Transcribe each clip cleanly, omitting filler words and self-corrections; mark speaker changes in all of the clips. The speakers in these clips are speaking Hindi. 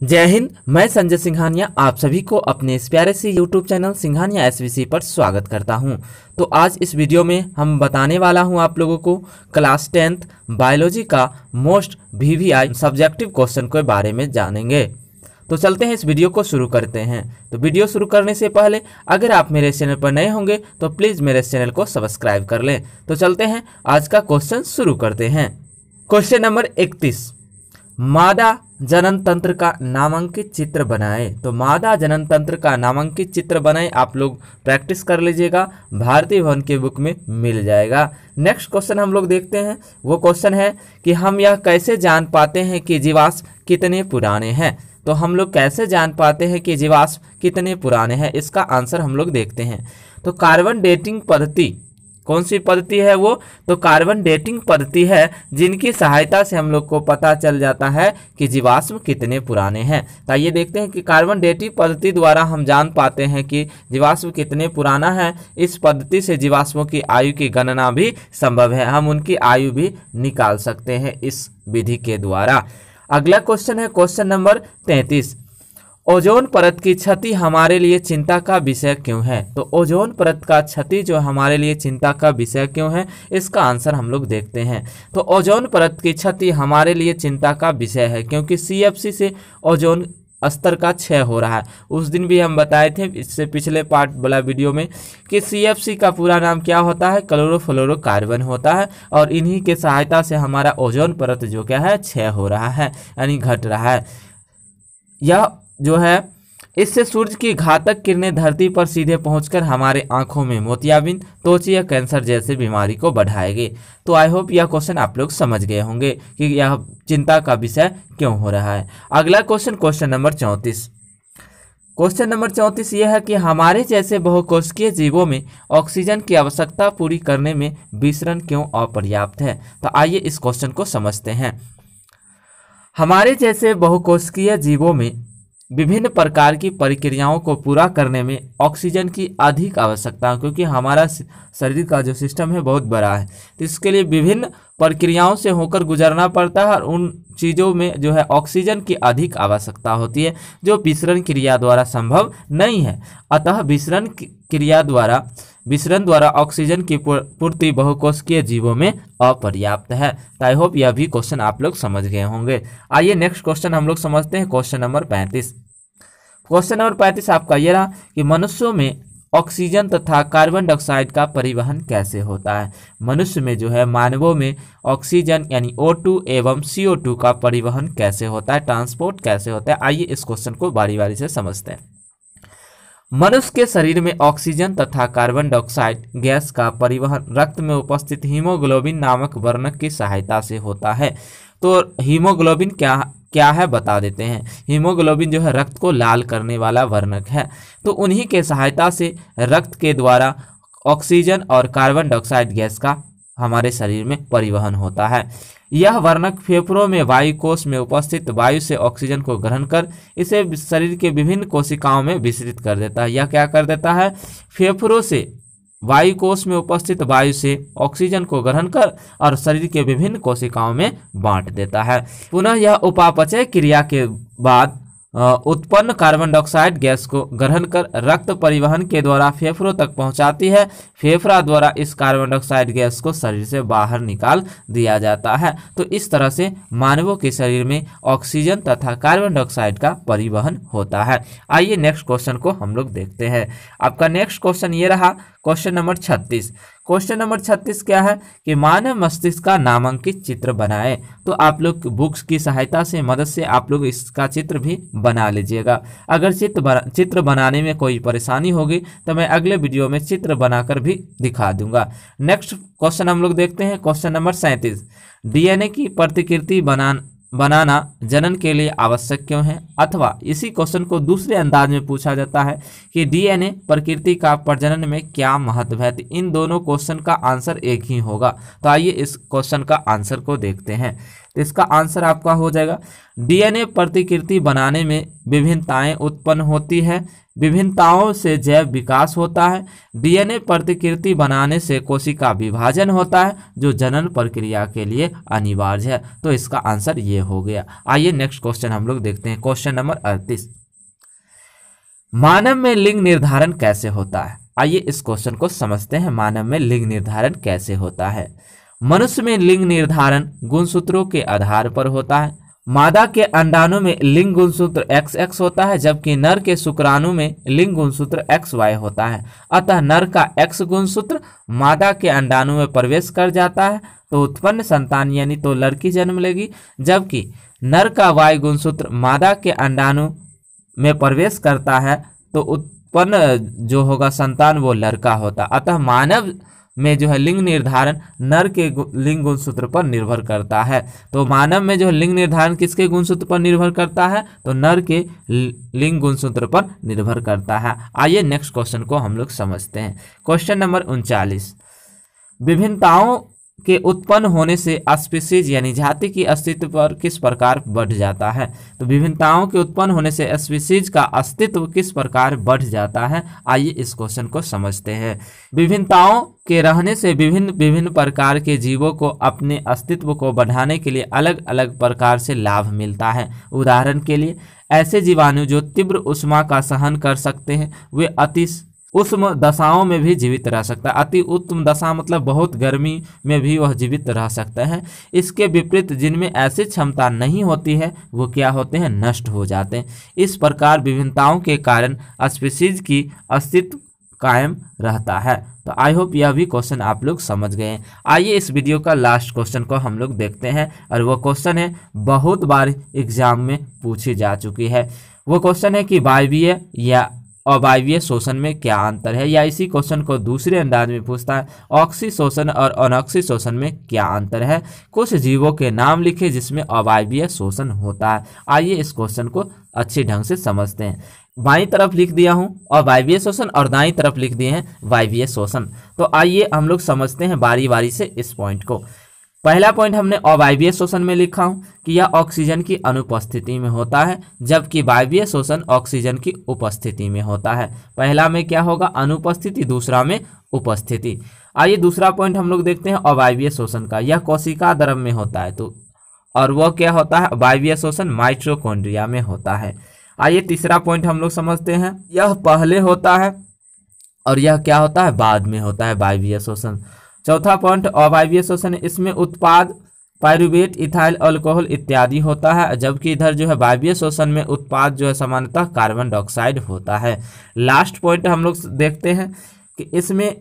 Speaker 1: जय हिंद। मैं संजय सिंघानिया आप सभी को अपने इस प्यारे से YouTube चैनल सिंघानिया एसवीसी पर स्वागत करता हूं। तो आज इस वीडियो में हम बताने वाला हूं आप लोगों को क्लास 10th बायोलॉजी का मोस्ट VVI सब्जेक्टिव क्वेश्चन के बारे में जानेंगे। तो चलते हैं इस वीडियो को शुरू करते हैं। तो वीडियो शुरू करने से पहले अगर आप मेरे चैनल पर नए होंगे तो प्लीज़ मेरे चैनल को सब्सक्राइब कर लें। तो चलते हैं आज का क्वेश्चन शुरू करते हैं। क्वेश्चन नंबर 31, मादा जनन तंत्र का नामांकित चित्र बनाएं। तो मादा जनन तंत्र का नामांकित चित्र बनाएं, आप लोग प्रैक्टिस कर लीजिएगा, भारतीय भवन के बुक में मिल जाएगा। नेक्स्ट क्वेश्चन हम लोग देखते हैं। वो क्वेश्चन है कि हम यह कैसे जान पाते हैं कि जीवाश्म कितने पुराने हैं। तो हम लोग कैसे जान पाते हैं कि जीवाश्म कितने पुराने हैं, इसका आंसर हम लोग देखते हैं। तो कार्बन डेटिंग पद्धति, कौन सी पद्धति है वो? तो कार्बन डेटिंग पद्धति है, जिनकी सहायता से हम लोग को पता चल जाता है कि जीवाश्म कितने पुराने हैं। तो आइए देखते हैं कि कार्बन डेटिंग पद्धति द्वारा हम जान पाते हैं कि जीवाश्म कितने पुराना है। इस पद्धति से जीवाश्मों की आयु की गणना भी संभव है, हम उनकी आयु भी निकाल सकते हैं इस विधि के द्वारा। अगला क्वेश्चन है क्वेश्चन नंबर 33, ओजोन परत की क्षति हमारे लिए चिंता का विषय क्यों है। तो ओजोन परत का क्षति जो हमारे लिए चिंता का विषय क्यों है, इसका आंसर हम लोग देखते हैं। तो ओजोन परत की क्षति हमारे लिए चिंता का विषय है क्योंकि CFC से ओजोन स्तर का क्षय हो रहा है। उस दिन भी हम बताए थे इससे पिछले पार्ट वाला वीडियो में कि CFC का पूरा नाम क्या होता है, क्लोरोफ्लोरोकार्बन होता है, और इन्हीं के सहायता से हमारा ओजोन परत जो क्या है क्षय हो रहा है, यानी घट रहा है। यह जो है इससे सूर्य की घातक किरणें धरती पर सीधे पहुंचकर हमारे आंखों में मोतियाबिंद, त्वचीय कैंसर जैसे बीमारी को बढ़ाएगी। तो आई होप यह क्वेश्चन आप लोग समझ गए होंगे कि यह चिंता का विषय क्यों हो रहा है। अगला question question number 34। Question number 34 यह है कि हमारे जैसे बहुकोशिकीय जीवों में ऑक्सीजन की आवश्यकता पूरी करने में विसरण क्यों अपर्याप्त है। तो आइए इस क्वेश्चन को समझते हैं। हमारे जैसे बहुकोशिकीय जीवों में विभिन्न प्रकार की प्रक्रियाओं को पूरा करने में ऑक्सीजन की अधिक आवश्यकता है, क्योंकि हमारा शरीर का जो सिस्टम है बहुत बड़ा है, तो इसके लिए विभिन्न प्रक्रियाओं से होकर गुजरना पड़ता है और उन चीज़ों में जो है ऑक्सीजन की अधिक आवश्यकता होती है, जो विसरण क्रिया द्वारा संभव नहीं है। अतः विसरण द्वारा ऑक्सीजन की पूर्ति बहुकोशिकीय जीवों में अपर्याप्त है। तो आई होप यह भी क्वेश्चन आप लोग समझ गए होंगे। आइए नेक्स्ट क्वेश्चन हम लोग समझते हैं, क्वेश्चन नंबर 35। क्वेश्चन नंबर 35 आपका ये रहा कि मनुष्यों में ऑक्सीजन तथा कार्बन डाइऑक्साइड का परिवहन कैसे होता है। मनुष्य में जो है, मानवों में ऑक्सीजन यानी O2 एवं CO2 का परिवहन कैसे होता है, ट्रांसपोर्ट कैसे होता है। आइए इस क्वेश्चन को बारी बारी से समझते हैं। मनुष्य के शरीर में ऑक्सीजन तथा कार्बन डाइऑक्साइड गैस का परिवहन रक्त में उपस्थित हीमोग्लोबिन नामक वर्णक की सहायता से होता है। तो हीमोग्लोबिन क्या है बता देते हैं। हीमोग्लोबिन जो है रक्त को लाल करने वाला वर्णक है, तो उन्हीं के सहायता से रक्त के द्वारा ऑक्सीजन और कार्बन डाइऑक्साइड गैस का हमारे शरीर में परिवहन होता है। यह वर्णक फेफड़ों में वायु कोश में उपस्थित वायु से ऑक्सीजन को ग्रहण कर इसे शरीर के विभिन्न कोशिकाओं में विसरित कर देता है। यह क्या कर देता है, फेफड़ों से वायु कोश में उपस्थित वायु से ऑक्सीजन को ग्रहण कर और शरीर के विभिन्न कोशिकाओं में बांट देता है। पुनः यह उपापचय क्रिया के बाद उत्पन्न कार्बन डाइऑक्साइड गैस को ग्रहण कर रक्त परिवहन के द्वारा फेफड़ों तक पहुंचाती है। फेफड़ा द्वारा इस कार्बन डाइऑक्साइड गैस को शरीर से बाहर निकाल दिया जाता है। तो इस तरह से मानवों के शरीर में ऑक्सीजन तथा कार्बन डाइऑक्साइड का परिवहन होता है। आइए नेक्स्ट क्वेश्चन को हम लोग देखते हैं। आपका नेक्स्ट क्वेश्चन ये रहा, क्वेश्चन नंबर 36। क्वेश्चन नंबर 36 क्या है कि मानव मस्तिष्क का नामांकित चित्र बनाएं। तो आप लोग बुक्स की सहायता से मदद से आप लोग इसका चित्र भी बना लीजिएगा। अगर चित्र बनाने में कोई परेशानी होगी तो मैं अगले वीडियो में चित्र बनाकर भी दिखा दूंगा। नेक्स्ट क्वेश्चन हम लोग देखते हैं, क्वेश्चन नंबर 37। DNA की प्रतिकृति बनाना जनन के लिए आवश्यक क्यों है। अथवा इसी क्वेश्चन को दूसरे अंदाज में पूछा जाता है कि DNA प्रकृति का प्रजनन में क्या महत्व है। इन दोनों क्वेश्चन का आंसर एक ही होगा। तो आइए इस क्वेश्चन का आंसर को देखते हैं। तो इसका आंसर आपका हो जाएगा डीएनए प्रतिकृति बनाने में विभिन्नताएं उत्पन्न होती है, विभिन्नताओं से जैव विकास होता है, डीएनए प्रतिकृति बनाने से कोशिका विभाजन होता है जो जनन प्रक्रिया के लिए अनिवार्य है। तो इसका आंसर ये हो गया। आइए नेक्स्ट क्वेश्चन हम लोग देखते हैं। क्वेश्चन नंबर 38, मानव में लिंग निर्धारण कैसे होता है? आइए इस क्वेश्चन को समझते हैं। मानव में लिंग निर्धारण कैसे होता है? मनुष्य में लिंग निर्धारण गुणसूत्रों के आधार पर होता है। मादा के अंडाणु में लिंग गुणसूत्र XX होता है, जबकि नर के शुक्राणु में लिंग गुणसूत्र XY होता है। अतः नर का X गुणसूत्र मादा के अंडाणु में प्रवेश कर जाता है तो उत्पन्न संतान यानी तो लड़की जन्म लेगी, जबकि नर का Y गुणसूत्र मादा के अंडाणु में प्रवेश करता है तो उत्पन्न जो होगा संतान वो लड़का होता। अतः मानव में जो है लिंग निर्धारण नर के लिंग गुणसूत्र पर निर्भर करता है। तो मानव में जो लिंग निर्धारण किसके गुणसूत्र पर निर्भर करता है? तो नर के लिंग गुणसूत्र पर निर्भर करता है। आइए नेक्स्ट क्वेश्चन को हम लोग समझते हैं। क्वेश्चन नंबर 39, विभिन्नताओं के उत्पन्न होने से स्पीसीज यानी जाति की अस्तित्व पर किस प्रकार बढ़ जाता है? तो विभिन्नताओं के उत्पन्न होने से स्पीसीज का अस्तित्व किस प्रकार बढ़ जाता है? आइए इस क्वेश्चन को समझते हैं। विभिन्नताओं के रहने से विभिन्न प्रकार के जीवों को अपने अस्तित्व को बढ़ाने के लिए अलग अलग प्रकार से लाभ मिलता है। उदाहरण के लिए ऐसे जीवाणु जो तीव्र उष्मा का सहन कर सकते हैं वे अति उष्म दशाओं में भी जीवित रह सकता है। अति उत्तम दशा मतलब बहुत गर्मी में भी वह जीवित रह सकता है। इसके विपरीत जिनमें ऐसी क्षमता नहीं होती है वो क्या होते हैं? नष्ट हो जाते हैं। इस प्रकार विभिन्नताओं के कारण स्पीसीज की अस्तित्व कायम रहता है। तो आई होप यह भी क्वेश्चन आप लोग समझ गए हैं। आइए इस वीडियो का लास्ट क्वेश्चन को हम लोग देखते हैं और वो क्वेश्चन है बहुत बार एग्जाम में पूछी जा चुकी है। वो क्वेश्चन है कि वायवीय या अवायवीय शोषण में क्या अंतर है, या इसी क्वेश्चन को दूसरे अंदाज में पूछता है ऑक्सी शोषण और अनॉक्सी शोषण में क्या अंतर है। कुछ जीवों के नाम लिखे जिसमें अवायवीय शोषण होता है। आइए इस क्वेश्चन को अच्छे ढंग से समझते हैं। बाईं तरफ लिख दिया हूं अवायवीय शोषण और दाईं तरफ लिख दिए हैं वायवीय शोषण। तो आइए हम लोग समझते हैं बारी बारी से इस पॉइंट को। पहला पॉइंट हमने अवायवीय शोषण में लिखा हूं कि यह ऑक्सीजन की अनुपस्थिति में होता है, जबकि वायवीय शोषण ऑक्सीजन की उपस्थिति में होता है। पहला में क्या होगा? अनुपस्थिति, दूसरा में उपस्थिति। आइए दूसरा पॉइंट हम लोग देखते हैं अवायवीय शोषण का। यह कोशिका द्रव में होता है तो और वह क्या होता है? वायवीय शोषण माइटोकॉन्ड्रिया में होता है। आइए तीसरा पॉइंट हम लोग समझते हैं। यह पहले होता है और यह क्या होता है? बाद में होता है वायवीय शोषण। चौथा पॉइंट अवायवीय शोषण, इसमें उत्पाद पायरुवेट, इथाइल अल्कोहल इत्यादि होता है, जबकि इधर जो है वायवीय शोषण में उत्पाद जो है सामान्यतः कार्बन डाइऑक्साइड होता है। लास्ट पॉइंट हम लोग देखते हैं कि इसमें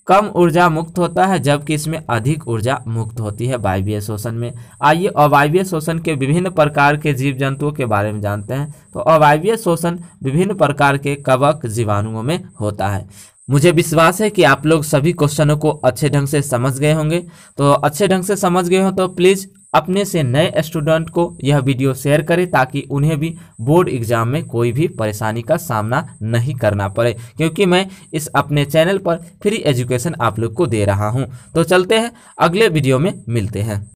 Speaker 1: कम ऊर्जा मुक्त होता है, जबकि इसमें अधिक ऊर्जा मुक्त होती है वायवीय शोषण में। आइए अवायवीय शोषण के विभिन्न प्रकार के जीव जंतुओं के बारे में जानते हैं। तो अवायवीय शोषण विभिन्न प्रकार के कवक जीवाणुओं में होता है। मुझे विश्वास है कि आप लोग सभी क्वेश्चनों को अच्छे ढंग से समझ गए होंगे। तो अच्छे ढंग से समझ गए हो तो प्लीज़ अपने से नए स्टूडेंट को यह वीडियो शेयर करें ताकि उन्हें भी बोर्ड एग्जाम में कोई भी परेशानी का सामना नहीं करना पड़े, क्योंकि मैं इस अपने चैनल पर फ्री एजुकेशन आप लोग को दे रहा हूं। तो चलते हैं, अगले वीडियो में मिलते हैं।